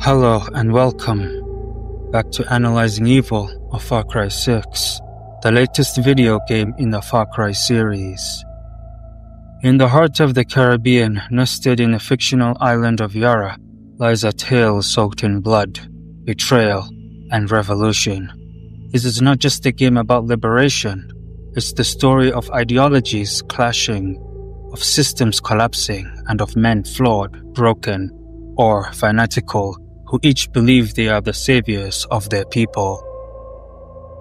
Hello and welcome back to Analyzing Evil of Far Cry 6, the latest video game in the Far Cry series. In the heart of the Caribbean, nested in the fictional island of Yara, lies a tale soaked in blood, betrayal, and revolution. This is not just a game about liberation, it's the story of ideologies clashing, of systems collapsing, and of men flawed, broken, or fanatical, who each believe they are the saviors of their people.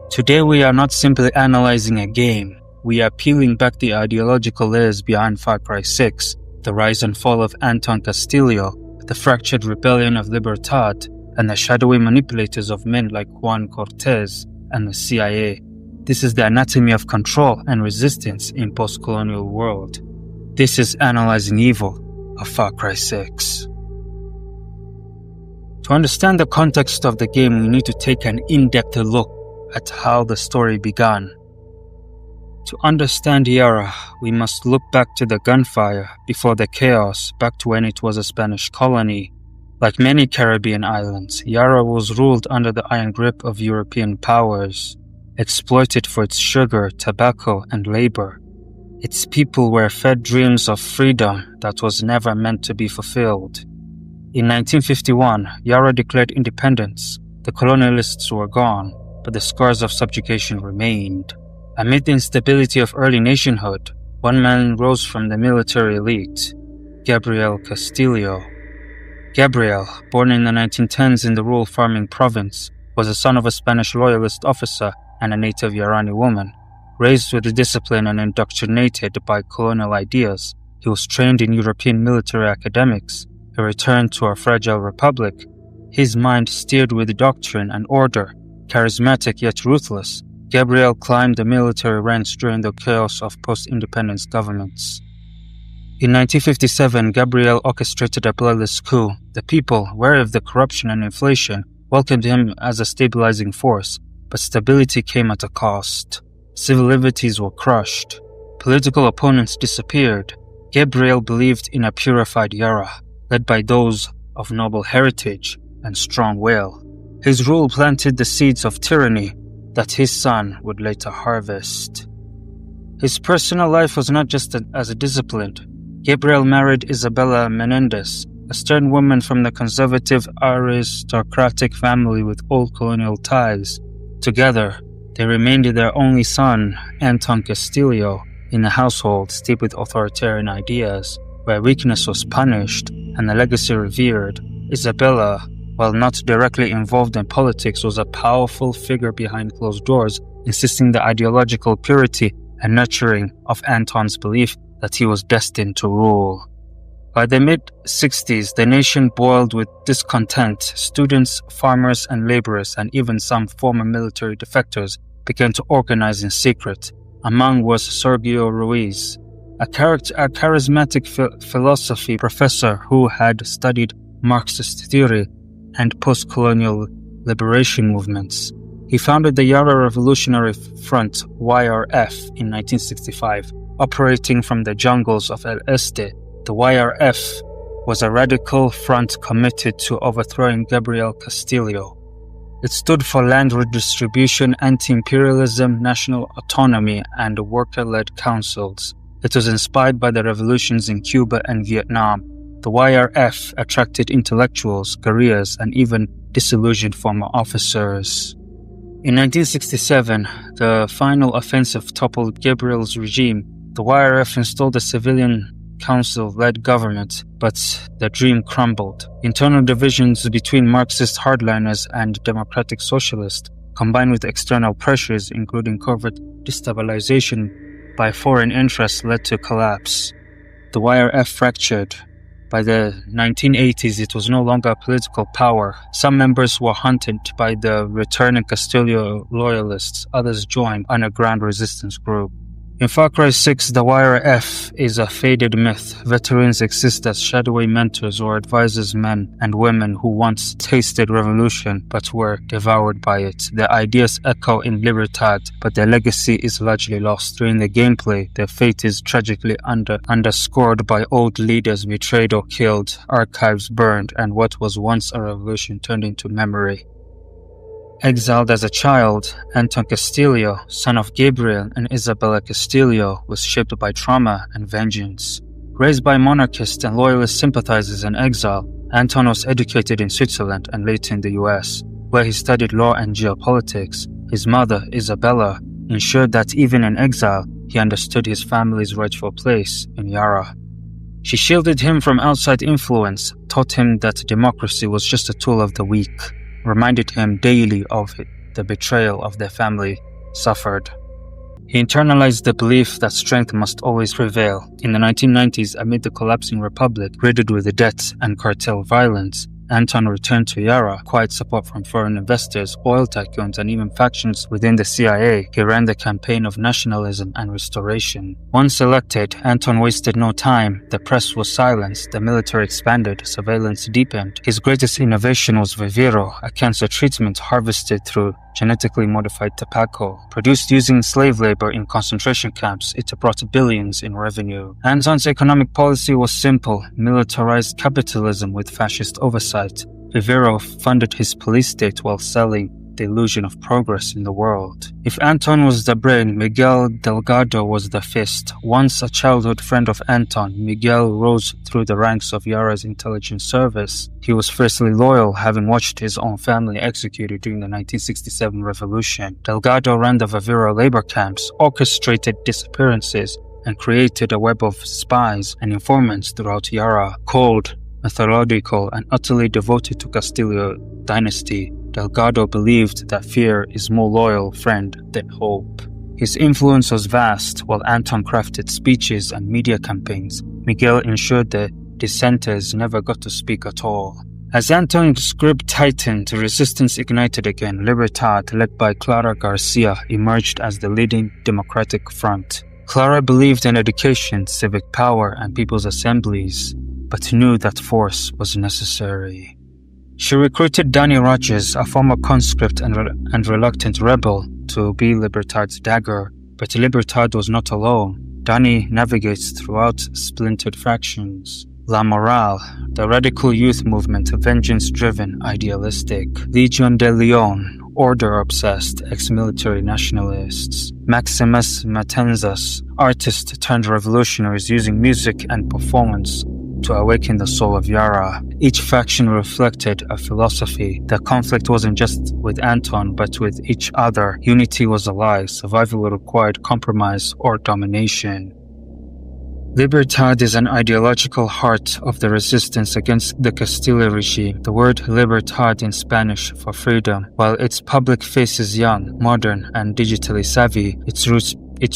Today we are not simply analyzing a game, we are peeling back the ideological layers behind Far Cry 6, the rise and fall of Antón Castillo, the fractured rebellion of Libertad, and the shadowy manipulators of men like Juan Cortez and the CIA. This is the anatomy of control and resistance in post-colonial world. This is Analyzing Evil of Far Cry 6. To understand the context of the game, we need to take an in-depth look at how the story began. To understand Yara, we must look back to the gunfire before the chaos, back to when it was a Spanish colony. Like many Caribbean islands, Yara was ruled under the iron grip of European powers, exploited for its sugar, tobacco, and labor. Its people were fed dreams of freedom that was never meant to be fulfilled. In 1951, Yara declared independence. The colonialists were gone, but the scars of subjugation remained. Amid the instability of early nationhood, one man rose from the military elite, Gabriel Castillo. Gabriel, born in the 1910s in the rural farming province, was the son of a Spanish loyalist officer and a native Yarani woman. Raised with discipline and indoctrinated by colonial ideas, he was trained in European military academics. He returned to our fragile republic. His mind steered with doctrine and order. Charismatic yet ruthless, Gabriel climbed the military ranks during the chaos of post-independence governments. In 1957, Gabriel orchestrated a bloodless coup. The people, wary of the corruption and inflation, welcomed him as a stabilizing force, but stability came at a cost. Civil liberties were crushed. Political opponents disappeared. Gabriel believed in a purified Yara, led by those of noble heritage and strong will. His rule planted the seeds of tyranny that his son would later harvest. His personal life was not just as disciplined. Gabriel married Isabella Menendez, a stern woman from the conservative aristocratic family with old colonial ties. Together, they remained their only son, Antón Castillo, in a household steeped with authoritarian ideas, where weakness was punished and the legacy revered. Isabella, while not directly involved in politics, was a powerful figure behind closed doors, insisting the ideological purity and nurturing of Anton's belief that he was destined to rule. By the mid-60s, the nation boiled with discontent. Students, farmers, and laborers, and even some former military defectors began to organize in secret. Among was Sergio Ruiz, a charismatic philosophy professor who had studied Marxist theory and post-colonial liberation movements. He founded the Yara Revolutionary Front, YRF, in 1965. Operating from the jungles of El Este, the YRF was a radical front committed to overthrowing Gabriel Castillo. It stood for land redistribution, anti-imperialism, national autonomy, and worker-led councils. It was inspired by the revolutions in Cuba and Vietnam. The YRF attracted intellectuals, guerrillas, and even disillusioned former officers. In 1967, the final offensive toppled Gabriel's regime. The YRF installed a civilian council-led government, but the dream crumbled. Internal divisions between Marxist hardliners and democratic socialists, combined with external pressures, including covert destabilization by foreign interests, led to collapse. The YRF fractured. By the 1980s, it was no longer a political power. Some members were hunted by the returning Castillo loyalists. Others joined underground resistance group. In Far Cry 6, the Wire F is a faded myth. Veterans exist as shadowy mentors or advisors, men and women who once tasted revolution but were devoured by it. Their ideas echo in Libertad, but their legacy is largely lost. During the gameplay, their fate is tragically underscored by old leaders betrayed or killed, archives burned, and what was once a revolution turned into memory. Exiled as a child, Antón Castillo, son of Gabriel and Isabella Castillo, was shaped by trauma and vengeance. Raised by monarchist and loyalist sympathizers in exile, Antón was educated in Switzerland and later in the US, where he studied law and geopolitics. His mother, Isabella, ensured that even in exile, he understood his family's rightful place in Yara. She shielded him from outside influence, taught him that democracy was just a tool of the weak, reminded him daily of the betrayal of their family suffered. He internalized the belief that strength must always prevail. In the 1990s, amid the collapsing republic riddled with debt and cartel violence, Antón returned to Yara, quiet support from foreign investors, oil tycoons, and even factions within the CIA. He ran the campaign of nationalism and restoration. Once elected, Antón wasted no time. The press was silenced, the military expanded, surveillance deepened. His greatest innovation was Viviro, a cancer treatment harvested through genetically modified tobacco. Produced using slave labor in concentration camps, it brought billions in revenue. Antón's economic policy was simple: militarized capitalism with fascist oversight. Viviro funded his police state while selling the illusion of progress in the world. If Antón was the brain, Miguel Delgado was the fist. Once a childhood friend of Antón, Miguel rose through the ranks of Yara's intelligence service. He was fiercely loyal, having watched his own family executed during the 1967 revolution. Delgado ran the Viviro labor camps, orchestrated disappearances, and created a web of spies and informants throughout Yara. Cold, methodical, and utterly devoted to Castillo dynasty, Delgado believed that fear is more loyal friend than hope. His influence was vast. While Antón crafted speeches and media campaigns, Miguel ensured the dissenters never got to speak at all. As Antón's grip tightened, resistance ignited again. Libertad, led by Clara Garcia, emerged as the leading democratic front. Clara believed in education, civic power, and people's assemblies, but knew that force was necessary. She recruited Danny Rogers, a former conscript and reluctant rebel, to be Libertad's dagger. But Libertad was not alone. Danny navigates throughout splintered factions. La Moral, the radical youth movement, vengeance-driven, idealistic. Legion de Leon, order-obsessed, ex-military nationalists. Maximas Matanzas, artists turned revolutionaries using music and performance to awaken the soul of Yara. Each faction reflected a philosophy. The conflict wasn't just with Antón, but with each other. Unity was a lie. Survival required compromise or domination. Libertad is an ideological heart of the resistance against the Castillo regime. The word Libertad in Spanish for freedom. While its public face is young, modern, and digitally savvy, its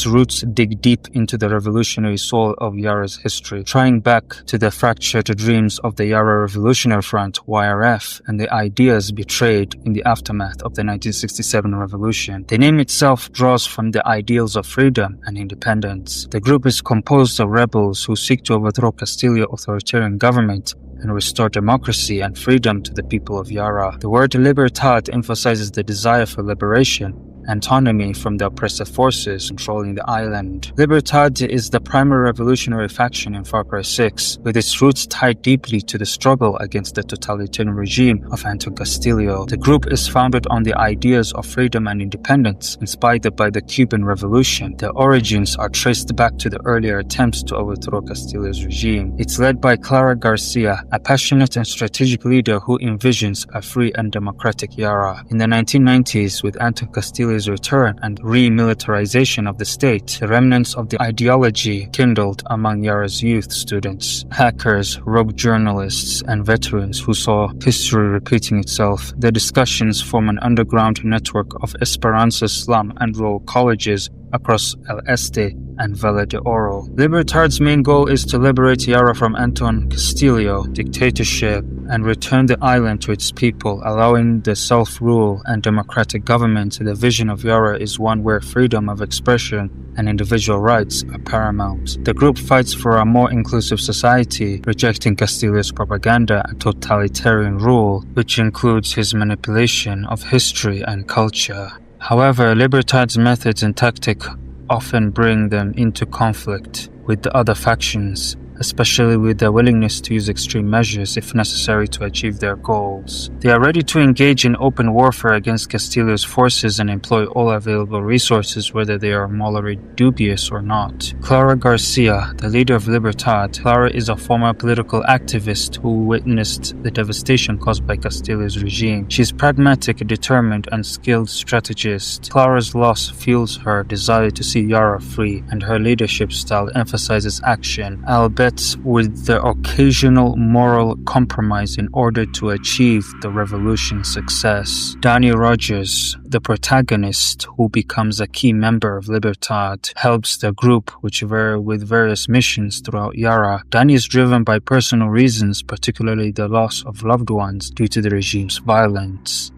roots dig deep into the revolutionary soul of Yara's history, trying back to the fractured dreams of the Yara Revolutionary Front, YRF, and the ideas betrayed in the aftermath of the 1967 revolution. The name itself draws from the ideals of freedom and independence. The group is composed of rebels who seek to overthrow Castillo authoritarian government and restore democracy and freedom to the people of Yara. The word Libertad emphasizes the desire for liberation, autonomy from the oppressive forces controlling the island. Libertad is the primary revolutionary faction in Far Cry 6, with its roots tied deeply to the struggle against the totalitarian regime of Antón Castillo. The group is founded on the ideas of freedom and independence inspired by the Cuban Revolution. Their origins are traced back to the earlier attempts to overthrow Castillo's regime. It's led by Clara Garcia, a passionate and strategic leader who envisions a free and democratic Yara. In the 1990s, with Antón Castillo's return and remilitarization of the state, the remnants of the ideology kindled among Yara's youth, students, hackers, rogue journalists, and veterans who saw history repeating itself. The discussions form an underground network of Esperanza slum and rural colleges across El Este and Valle de Oro. Libertad's main goal is to liberate Yara from Antón Castillo dictatorship and return the island to its people, allowing the self-rule and democratic government. The vision of Yara is one where freedom of expression and individual rights are paramount. The group fights for a more inclusive society, rejecting Castillo's propaganda and totalitarian rule, which includes his manipulation of history and culture. However, Libertad's methods and tactics often bring them into conflict with the other factions, especially with their willingness to use extreme measures if necessary to achieve their goals. They are ready to engage in open warfare against Castillo's forces and employ all available resources, whether they are morally dubious or not. Clara Garcia, the leader of Libertad. Clara is a former political activist who witnessed the devastation caused by Castillo's regime. She is pragmatic, determined, and skilled strategist. Clara's loss fuels her desire to see Yara free, and her leadership style emphasizes action, albeit with the occasional moral compromise in order to achieve the revolution's success. Danny Rogers, the protagonist who becomes a key member of Libertad, helps the group with various missions throughout Yara. Danny is driven by personal reasons, particularly the loss of loved ones due to the regime's violence.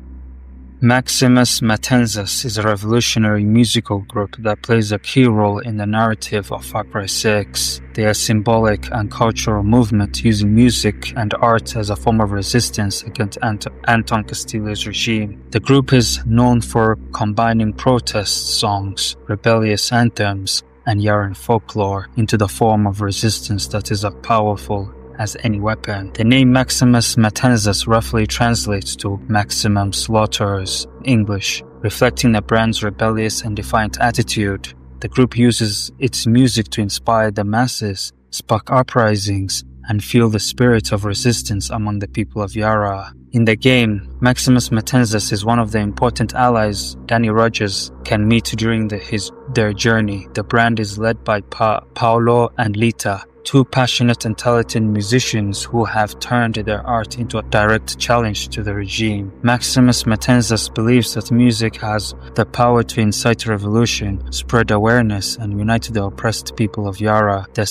Maximas Matanzas is a revolutionary musical group that plays a key role in the narrative of Far Cry 6. They are symbolic and cultural movement using music and art as a form of resistance against Antón Castillo's regime. The group is known for combining protest songs, rebellious anthems, and Yaran folklore into the form of resistance that is as powerful as any weapon. The name Maximas Matanzas roughly translates to maximum slaughters in English, reflecting the brand's rebellious and defiant attitude. The group uses its music to inspire the masses, spark uprisings, and fuel the spirit of resistance among the people of Yara. In the game, Maximas Matanzas is one of the important allies Danny Rogers can meet during their journey. The brand is led by Paulo and Lita, two passionate and talented musicians who have turned their art into a direct challenge to the regime. Maximas Matanzas believes that music has the power to incite revolution, spread awareness, and unite the oppressed people of Yara. The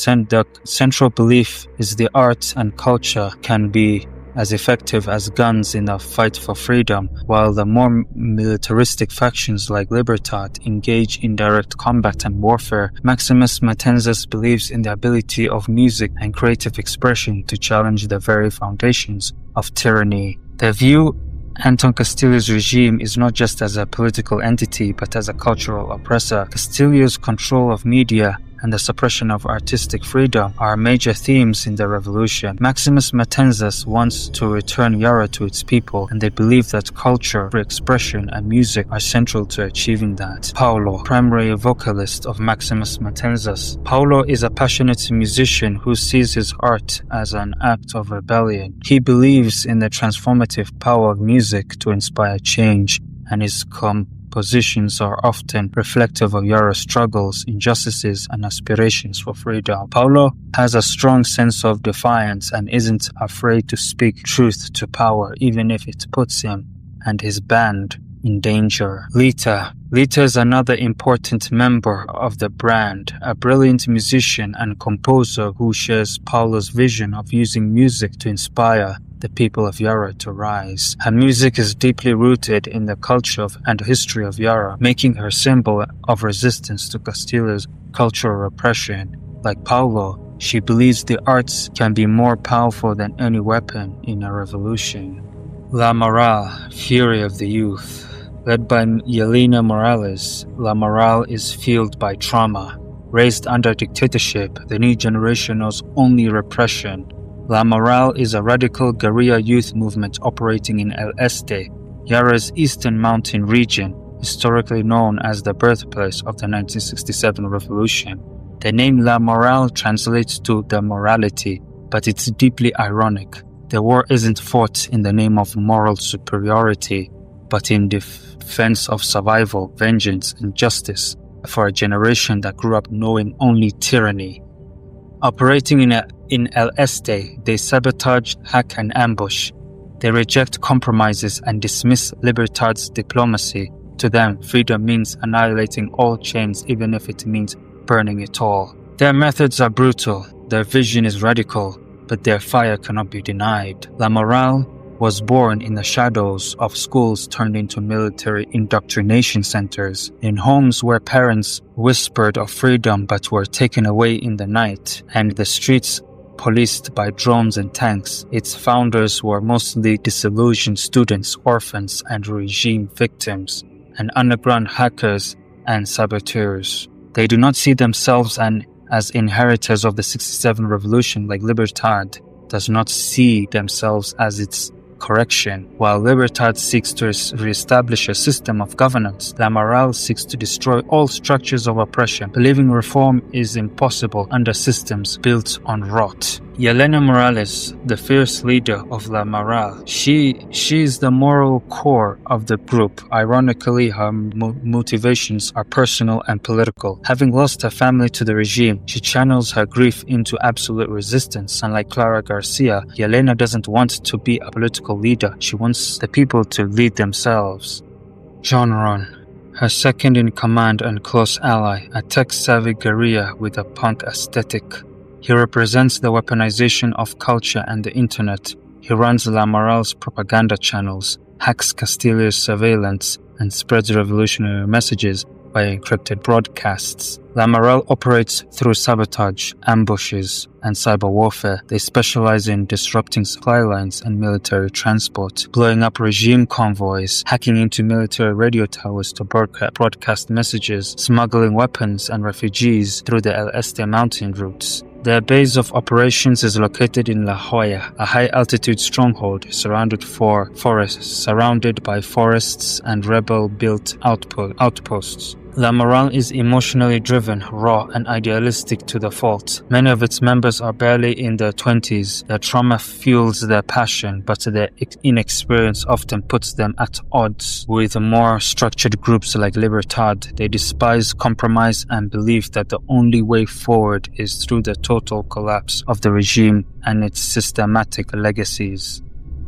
central belief is the art and culture can be as effective as guns in the fight for freedom, while the more militaristic factions like Libertad engage in direct combat and warfare. Maximas Matanzas believes in the ability of music and creative expression to challenge the very foundations of tyranny. They view Antón Castillo's regime is not just as a political entity, but as a cultural oppressor. Castillo's control of media and the suppression of artistic freedom are major themes in the revolution. Maximas Matanzas wants to return Yara to its people, and they believe that culture, free expression, and music are central to achieving that. Paulo, primary vocalist of Maximas Matanzas. Paulo is a passionate musician who sees his art as an act of rebellion. He believes in the transformative power of music to inspire change, and his compositions are often reflective of Yara's struggles, injustices, and aspirations for freedom. Paulo has a strong sense of defiance and isn't afraid to speak truth to power, even if it puts him and his band in danger. Lita is another important member of the brand, a brilliant musician and composer who shares Paulo's vision of using music to inspire the people of Yara to rise. Her music is deeply rooted in the culture and history of Yara, making her a symbol of resistance to Castillo's cultural repression. Like Paulo, she believes the arts can be more powerful than any weapon in a revolution. La Moral, Fury of the Youth. Led by Yelena Morales, La Moral is fueled by trauma. Raised under dictatorship, the new generation knows only repression. La Moral is a radical guerrilla youth movement operating in El Este, Yara's eastern mountain region, historically known as the birthplace of the 1967 revolution. The name La Moral translates to the morality, but it's deeply ironic. The war isn't fought in the name of moral superiority, but in defense of survival, vengeance, and justice for a generation that grew up knowing only tyranny. Operating in El Este, they sabotage, hack, and ambush. They reject compromises and dismiss Libertad's diplomacy. To them, freedom means annihilating all chains, even if it means burning it all. Their methods are brutal, their vision is radical, but their fire cannot be denied. La Moral was born in the shadows of schools turned into military indoctrination centers, in homes where parents whispered of freedom but were taken away in the night, and the streets policed by drones and tanks. Its founders were mostly disillusioned students, orphans, and regime victims, and underground hackers and saboteurs. They do not see themselves as inheritors of the 67 revolution like Libertad does not see themselves as its correction. While Libertad seeks to re-establish a system of governance, La Moral seeks to destroy all structures of oppression, believing reform is impossible under systems built on rot. Yelena Morales, the fierce leader of La Moral, she is the moral core of the group. Ironically, her motivations are personal and political. Having lost her family to the regime, she channels her grief into absolute resistance. Unlike Clara Garcia, Yelena doesn't want to be a political leader. She wants the people to lead themselves. John Ron, her second-in-command and close ally, a tech-savvy guerrilla with a punk aesthetic. He represents the weaponization of culture and the internet. He runs La Moral's propaganda channels, hacks Castillo's surveillance, and spreads revolutionary messages by encrypted broadcasts. La Moral operates through sabotage, ambushes, and cyber warfare. They specialize in disrupting supply lines and military transport, blowing up regime convoys, hacking into military radio towers to broadcast messages, smuggling weapons and refugees through the El Este mountain routes. Their base of operations is located in La Jolla, a high-altitude stronghold surrounded by forests and rebel-built outposts. La Moral is emotionally driven, raw, and idealistic to the fault. Many of its members are barely in their 20s. Their trauma fuels their passion, but their inexperience often puts them at odds with more structured groups like Libertad. They despise compromise and believe that the only way forward is through the total collapse of the regime and its systematic legacies.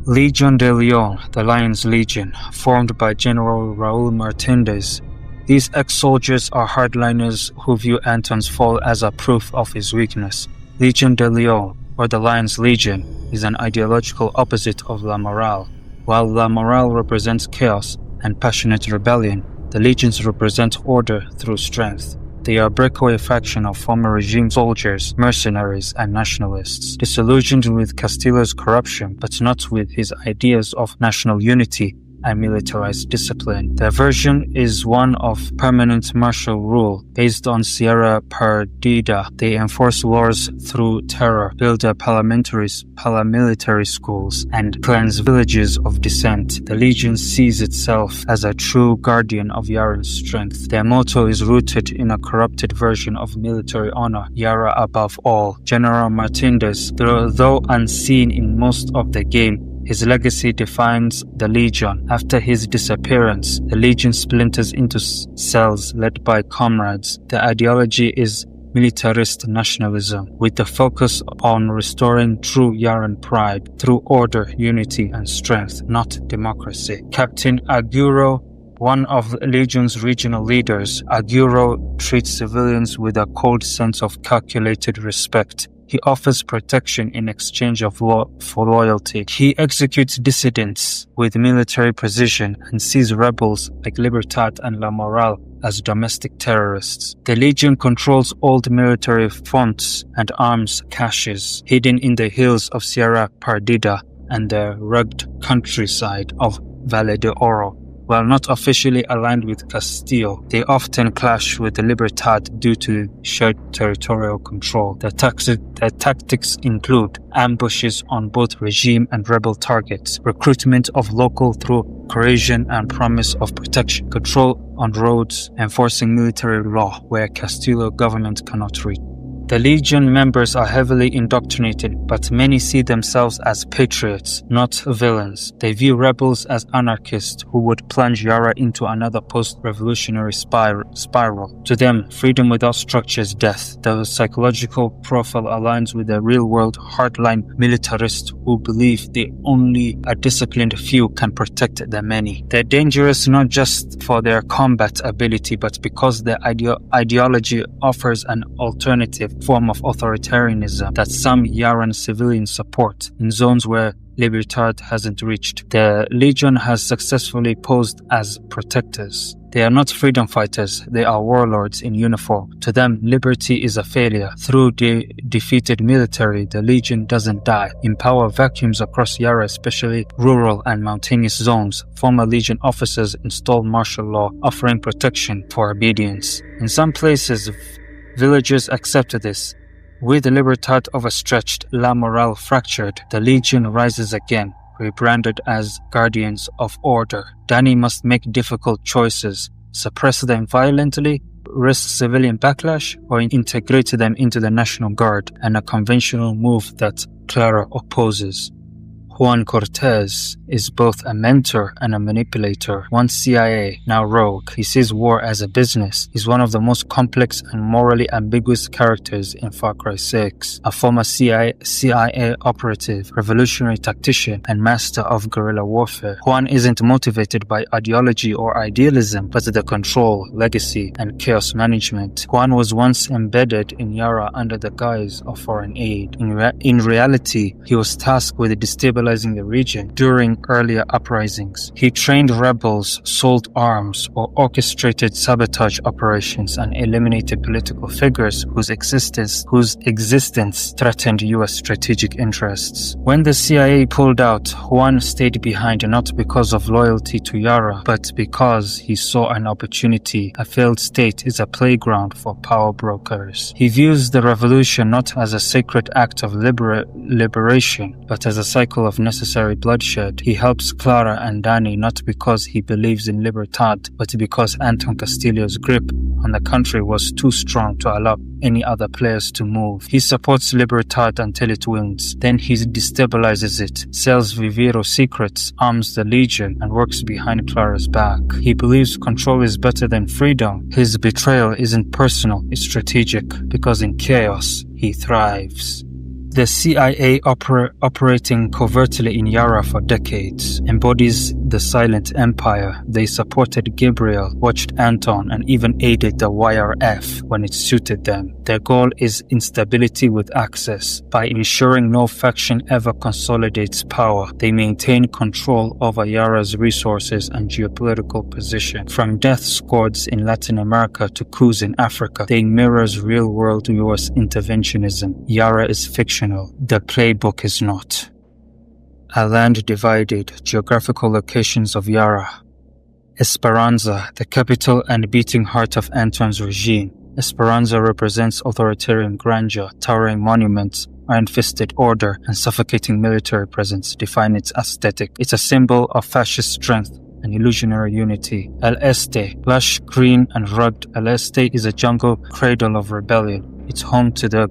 Legion de Leon, the Lion's Legion, formed by General Raul Martínez. These ex-soldiers are hardliners who view Anton's fall as a proof of his weakness. Legion de Leon, or the Lion's Legion, is an ideological opposite of La Moral. While La Moral represents chaos and passionate rebellion, the legions represent order through strength. They are a breakaway faction of former regime soldiers, mercenaries, and nationalists, disillusioned with Castillo's corruption, but not with his ideas of national unity and militarized discipline. Their version is one of permanent martial rule based on Sierra Perdida. They enforce laws through terror, build paramilitary schools, and cleanse villages of dissent. The Legion sees itself as a true guardian of Yara's strength. Their motto is rooted in a corrupted version of military honor, Yara above all. General Martínez, though unseen in most of the game, his legacy defines the Legion. After his disappearance, the Legion splinters into cells led by comrades. The ideology is militarist nationalism, with the focus on restoring true Yaran pride through order, unity, and strength, not democracy. Captain Aguro, one of the Legion's regional leaders, Aguro treats civilians with a cold sense of calculated respect. He offers protection in exchange for loyalty. He executes dissidents with military precision and sees rebels like Libertad and La Moral as domestic terrorists. The Legion controls old military fonts and arms caches hidden in the hills of Sierra Perdida and the rugged countryside of Valle de Oro. While not officially aligned with Castillo, they often clash with the Libertad due to shared territorial control. Their tactics include ambushes on both regime and rebel targets, recruitment of local through coercion and promise of protection, control on roads, enforcing military law where Castillo government cannot reach. The Legion members are heavily indoctrinated, but many see themselves as patriots, not villains. They view rebels as anarchists who would plunge Yara into another post-revolutionary spiral. To them, freedom without structure is death. The psychological profile aligns with the real-world hardline militarists who believe only a disciplined few can protect the many. They're dangerous not just for their combat ability, but because their ideology offers an alternative form of authoritarianism that some Yaran civilians support. In zones where Libertad hasn't reached. The Legion has successfully posed as protectors. They are not freedom fighters, they are warlords in uniform. To them, liberty is a failure. Through the defeated military, the Legion doesn't die. In power vacuums across Yara, especially rural and mountainous zones, former Legion officers install martial law, offering protection for obedience. In some places, villagers accept this. With Libertad overstretched, La Morale fractured, the Legion rises again, rebranded as Guardians of Order. Danny must make difficult choices: suppress them violently, risk civilian backlash, or integrate them into the National Guard, and a conventional move that Clara opposes. Juan Cortez is both a mentor and a manipulator. Once CIA, now rogue, he sees war as a business. He's one of the most complex and morally ambiguous characters in Far Cry 6. A former CIA operative, revolutionary tactician, and master of guerrilla warfare, Juan isn't motivated by ideology or idealism, but the control, legacy, and chaos management. Juan was once embedded in Yara under the guise of foreign aid. In reality, he was tasked with destabilizing the region during earlier uprisings. He trained rebels, sold arms, or orchestrated sabotage operations and eliminated political figures whose existence threatened U.S. strategic interests. When the CIA pulled out, Juan stayed behind not because of loyalty to Yara, but because he saw an opportunity. A failed state is a playground for power brokers. He views the revolution not as a sacred act of liberation, but as a cycle of necessary bloodshed. He helps Clara and Danny not because he believes in Libertad, but because Antón Castillo's grip on the country was too strong to allow any other players to move. He supports Libertad until it wins. Then he destabilizes it, sells Viviro secrets, arms the Legion, and works behind Clara's back. He believes control is better than freedom. His betrayal isn't personal, it's strategic, because in chaos, he thrives. The CIA operating covertly in Yara for decades embodies the silent empire. They supported Gabriel, watched Antón, and even aided the YRF when it suited them. Their goal is instability with access. By ensuring no faction ever consolidates power, they maintain control over Yara's resources and geopolitical position. From death squads in Latin America to coups in Africa, they mirrors real-world US interventionism. Yara is fictional. The playbook is not. A land divided. Geographical locations of Yara. Esperanza, the capital and beating heart of Antón's regime. Esperanza represents authoritarian grandeur. Towering monuments, iron-fisted order, and suffocating military presence define its aesthetic. It's a symbol of fascist strength and illusionary unity. El Este, lush, green, and rugged, El Este is a jungle cradle of rebellion. It's home to the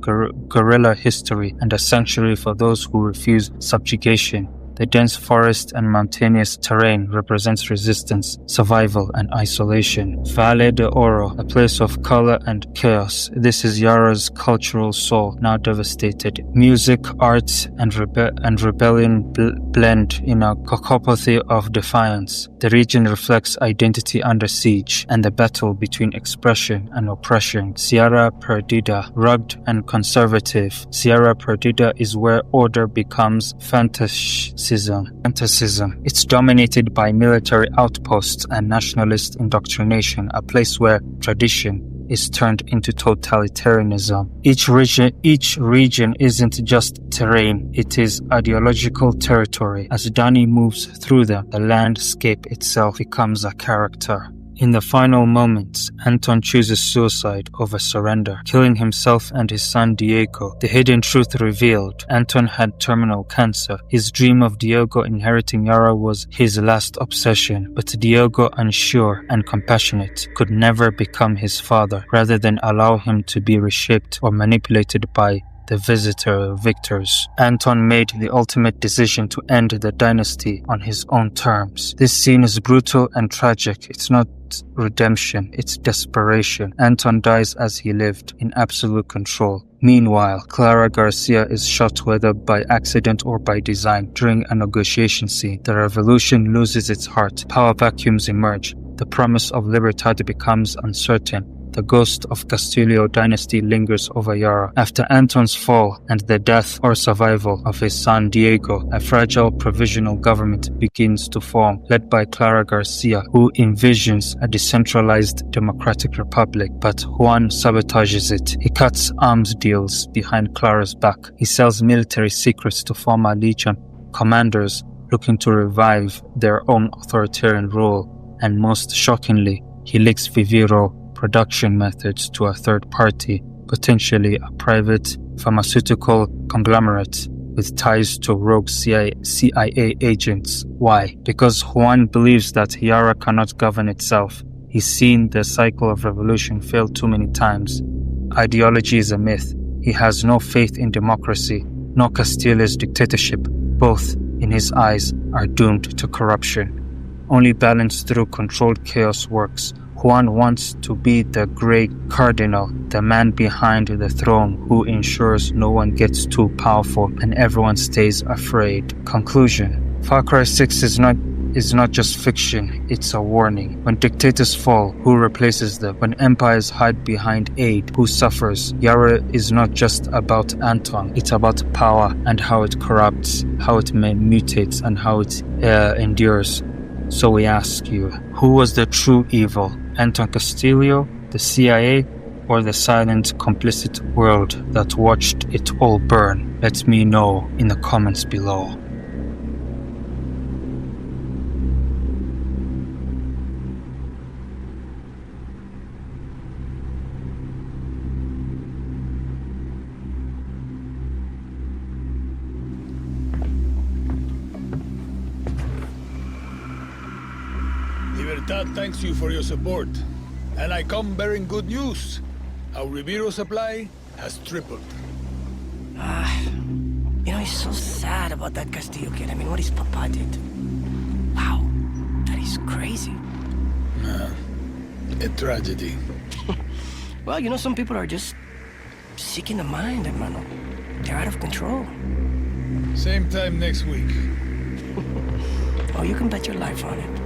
guerrilla history and a sanctuary for those who refuse subjugation. The dense forest and mountainous terrain represents resistance, survival, and isolation. Valle de Oro, a place of color and chaos. This is Yara's cultural soul, now devastated. Music, arts, and rebellion blend in a cacophony of defiance. The region reflects identity under siege and the battle between expression and oppression. Sierra Perdida, rugged and conservative. Sierra Perdida is where order becomes fantasy. It's dominated by military outposts and nationalist indoctrination, a place where tradition is turned into totalitarianism. Each region isn't just terrain, it is ideological territory. As Danny moves through them, the landscape itself becomes a character. In the final moments, Antón chooses suicide over surrender, killing himself and his son Diego. The hidden truth revealed: Antón had terminal cancer. His dream of Diego inheriting Yara was his last obsession, but Diego, unsure and compassionate, could never become his father. Rather than allow him to be reshaped or manipulated by the victors, Antón made the ultimate decision to end the dynasty on his own terms. This scene is brutal and tragic. It's not redemption, it's desperation. Antón dies as he lived, in absolute control. Meanwhile, Clara Garcia is shot whether by accident or by design during a negotiation scene. The revolution loses its heart. Power vacuums emerge. The promise of Libertad becomes uncertain. the ghost of Castillo dynasty lingers over Yara. After Anton's fall and the death or survival of his son Diego, a fragile provisional government begins to form, led by Clara Garcia, who envisions a decentralized democratic republic, but Juan sabotages it. He cuts arms deals behind Clara's back. He sells military secrets to former legion commanders looking to revive their own authoritarian rule, and most shockingly, he leaks Viviro production methods to a third party, potentially a private pharmaceutical conglomerate with ties to rogue CIA agents. Why? Because Juan believes that Yara cannot govern itself. He's seen the cycle of revolution fail too many times. Ideology is a myth. He has no faith in democracy, nor Castillo's dictatorship. Both, in his eyes, are doomed to corruption. Only balance through controlled chaos works. Juan wants to be the Grey Cardinal, the man behind the throne who ensures no one gets too powerful and everyone stays afraid. Conclusion: Far Cry 6 is not just fiction, it's a warning. When dictators fall, who replaces them? When empires hide behind aid, who suffers? Yara is not just about Anton, it's about power and how it corrupts, how it mutates, and how it endures. So we ask you, who was the true evil? Antón Castillo, the CIA, or the silent, complicit world that watched it all burn? Let me know in the comments below. Libertad thanks you for your support, and I come bearing good news. Our Ribiro supply has tripled. It's so sad about that Castillo kid. I mean, what his papa did. Wow, that is crazy. A tragedy. Well, some people are just sick in the mind, hermano. They're out of control. Same time next week. Oh, you can bet your life on it.